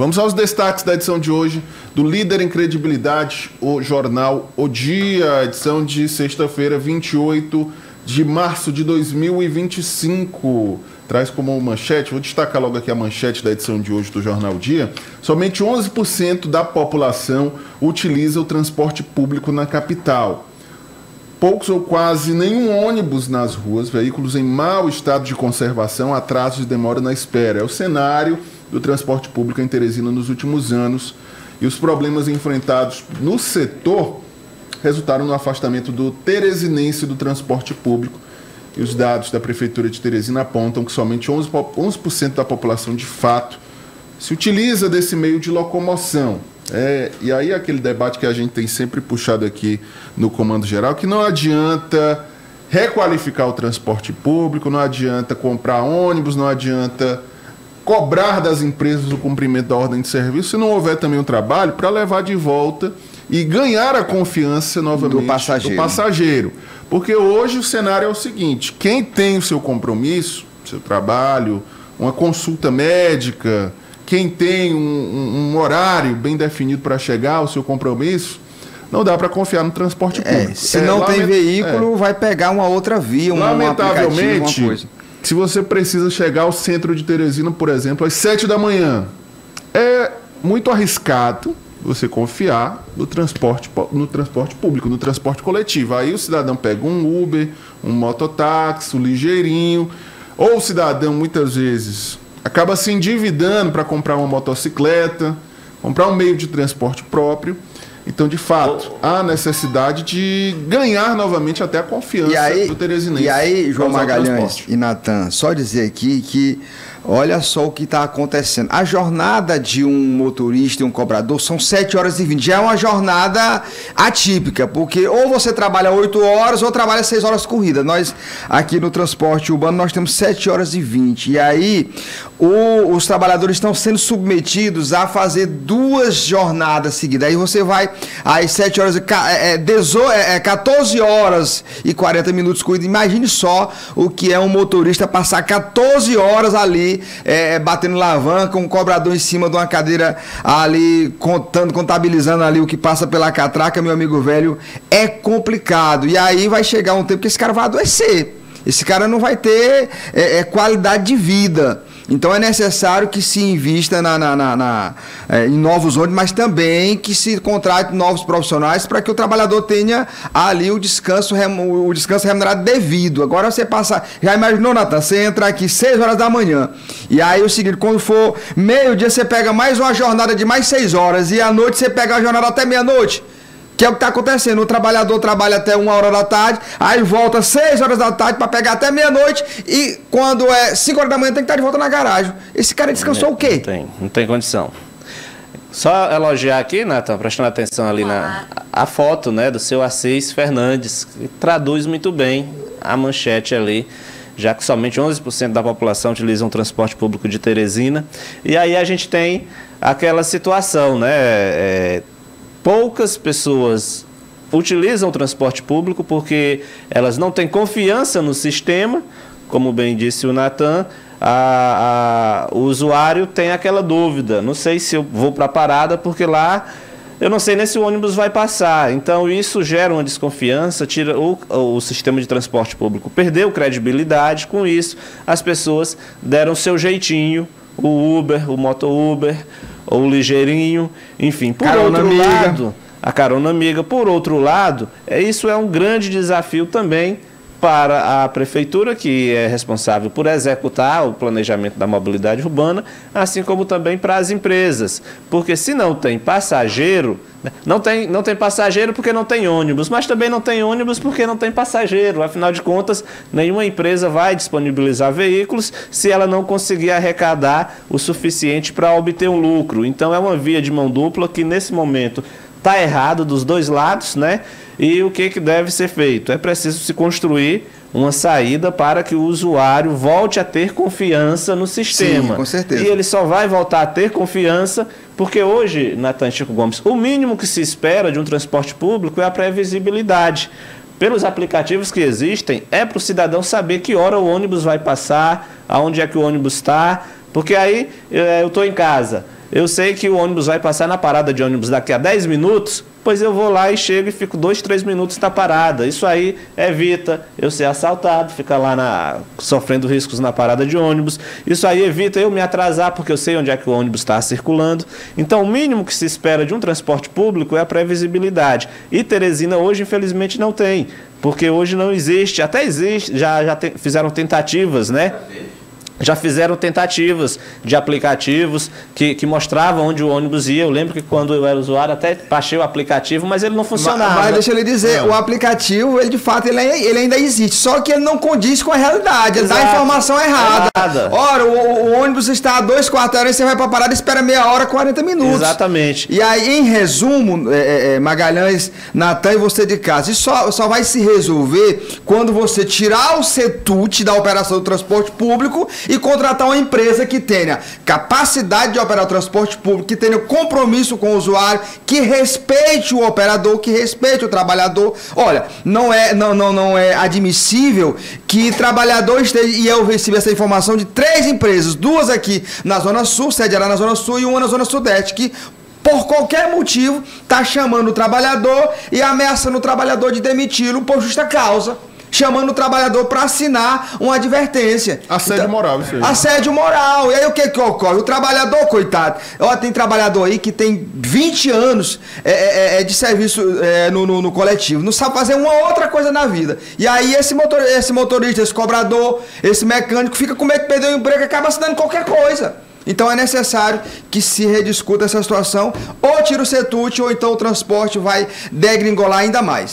Vamos aos destaques da edição de hoje do Líder em Credibilidade, o jornal O Dia, edição de sexta-feira, 28 de março de 2025. Traz como manchete, vou destacar logo aqui a manchete da edição de hoje do jornal O Dia. Somente 11% da população utiliza o transporte público na capital. Poucos ou quase nenhum ônibus nas ruas, veículos em mau estado de conservação, atrasos e demora na espera. É o cenário do transporte público em Teresina nos últimos anos, e os problemas enfrentados no setor resultaram no afastamento do teresinense do transporte público, e os dados da Prefeitura de Teresina apontam que somente 11% da população de fato se utiliza desse meio de locomoção. E aí aquele debate que a gente tem sempre puxado aqui no Comando Geral, que não adianta requalificar o transporte público, não adianta comprar ônibus, não adianta cobrar das empresas o cumprimento da ordem de serviço, se não houver também um trabalho para levar de volta e ganhar a confiança novamente do passageiro. Porque hoje o cenário é o seguinte: quem tem o seu compromisso, seu trabalho, uma consulta médica, quem tem um horário bem definido para chegar ao seu compromisso, não dá para confiar no transporte público. Se não tem veículo, vai pegar uma outra via, lamentavelmente, uma coisa. Se você precisa chegar ao centro de Teresina, por exemplo, às 7 da manhã, é muito arriscado você confiar no transporte público, no transporte coletivo. Aí o cidadão pega um Uber, um mototáxi, um ligeirinho, ou o cidadão, muitas vezes, acaba se endividando para comprar uma motocicleta, comprar um meio de transporte próprio. Então, de fato, há necessidade de ganhar novamente até a confiança do teresinense. E aí, João Magalhães e Natan, só dizer aqui que olha só o que está acontecendo. A jornada de um motorista e um cobrador são 7h20. Já é uma jornada atípica, porque ou você trabalha 8 horas ou trabalha 6 horas corrida. Nós, aqui no transporte urbano, nós temos 7h20. E aí, os trabalhadores estão sendo submetidos a fazer 2 jornadas seguidas. Aí você vai às 7 horas, 14 horas e 40 minutos corrida. Imagine só o que é um motorista passar 14 horas ali batendo alavanca, um cobrador em cima de uma cadeira ali, contabilizando ali o que passa pela catraca, meu amigo velho, é complicado. E aí vai chegar um tempo que esse cara vai adoecer. Esse cara não vai ter qualidade de vida. Então é necessário que se invista em novos ônibus, mas também que se contrate novos profissionais para que o trabalhador tenha ali o descanso remunerado devido. Agora você passa, já imaginou, Natan, você entra aqui 6 horas da manhã, e aí o seguinte, quando for meio-dia você pega mais uma jornada de mais 6 horas, e à noite você pega a jornada até meia-noite. Que é o que está acontecendo, o trabalhador trabalha até 1 hora da tarde, aí volta 6 horas da tarde para pegar até meia-noite, e quando é 5 horas da manhã tem que estar de volta na garagem. Esse cara descansou o quê? Não tem condição. Só elogiar aqui, Natan, prestando atenção ali a foto, né, do seu Assis Fernandes, que traduz muito bem a manchete ali, já que somente 11% da população utiliza um transporte público de Teresina. E aí a gente tem aquela situação, né, poucas pessoas utilizam o transporte público porque elas não têm confiança no sistema, como bem disse o Natan. O usuário tem aquela dúvida, não sei se eu vou para a parada porque lá eu não sei nem se o ônibus vai passar. Então isso gera uma desconfiança, tira o sistema de transporte público perdeu credibilidade. Com isso as pessoas deram seu jeitinho, o Uber, o moto-Uber, ou o ligeirinho, enfim. Por outro lado, a carona amiga. Por outro lado, isso é um grande desafio também para a Prefeitura, que é responsável por executar o planejamento da mobilidade urbana, assim como também para as empresas. Porque se não tem passageiro, não tem passageiro porque não tem ônibus, mas também não tem ônibus porque não tem passageiro. Afinal de contas, nenhuma empresa vai disponibilizar veículos se ela não conseguir arrecadar o suficiente para obter um lucro. Então é uma via de mão dupla que nesse momento está errado dos dois lados, né? E o que deve ser feito? É preciso se construir uma saída para que o usuário volte a ter confiança no sistema. Sim, com certeza. E ele só vai voltar a ter confiança porque hoje, Natan Chico Gomes, o mínimo que se espera de um transporte público é a previsibilidade. Pelos aplicativos que existem, é para o cidadão saber que hora o ônibus vai passar, aonde é que o ônibus está, porque aí eu estou em casa. Eu sei que o ônibus vai passar na parada de ônibus daqui a 10 minutos, pois eu vou lá e chego e fico 2, 3 minutos na parada. Isso aí evita eu ser assaltado, ficar lá sofrendo riscos na parada de ônibus. Isso aí evita eu me atrasar, porque eu sei onde é que o ônibus está circulando. Então, o mínimo que se espera de um transporte público é a previsibilidade. E Teresina hoje, infelizmente, não tem, porque hoje não existe, até existe, fizeram tentativas, né? Já fizeram tentativas de aplicativos que mostravam onde o ônibus ia. Eu lembro que quando eu era usuário até baixei o aplicativo, mas ele não funcionava. Mas deixa eu lhe dizer, o aplicativo, ele de fato, ele ainda existe, só que ele não condiz com a realidade, ele dá a informação errada. Ora, o ônibus está a 2 quarteirões, você vai para a parada e espera meia hora, 40 minutos. Exatamente. E aí, em resumo, Magalhães, Natan e você de casa, isso só vai se resolver quando você tirar o CETUT da operação do transporte público e contratar uma empresa que tenha capacidade de operar o transporte público, que tenha compromisso com o usuário, que respeite o operador, que respeite o trabalhador. Olha, não é admissível que trabalhador esteja, e eu recebi essa informação de 3 empresas, 2 aqui na Zona Sul, sede lá na Zona Sul e uma na Zona Sudeste, que por qualquer motivo está chamando o trabalhador e ameaçando o trabalhador de demiti-lo por justa causa. Chamando o trabalhador para assinar uma advertência. Assédio moral, isso aí. Assédio moral. E aí o que ocorre? O trabalhador, coitado, tem trabalhador aí que tem 20 anos de serviço no coletivo, não sabe fazer uma outra coisa na vida. E aí esse motorista, esse cobrador, esse mecânico fica com medo de perder o emprego e acaba assinando qualquer coisa. Então é necessário que se rediscuta essa situação, ou tira o CETUT, ou então o transporte vai degringolar ainda mais.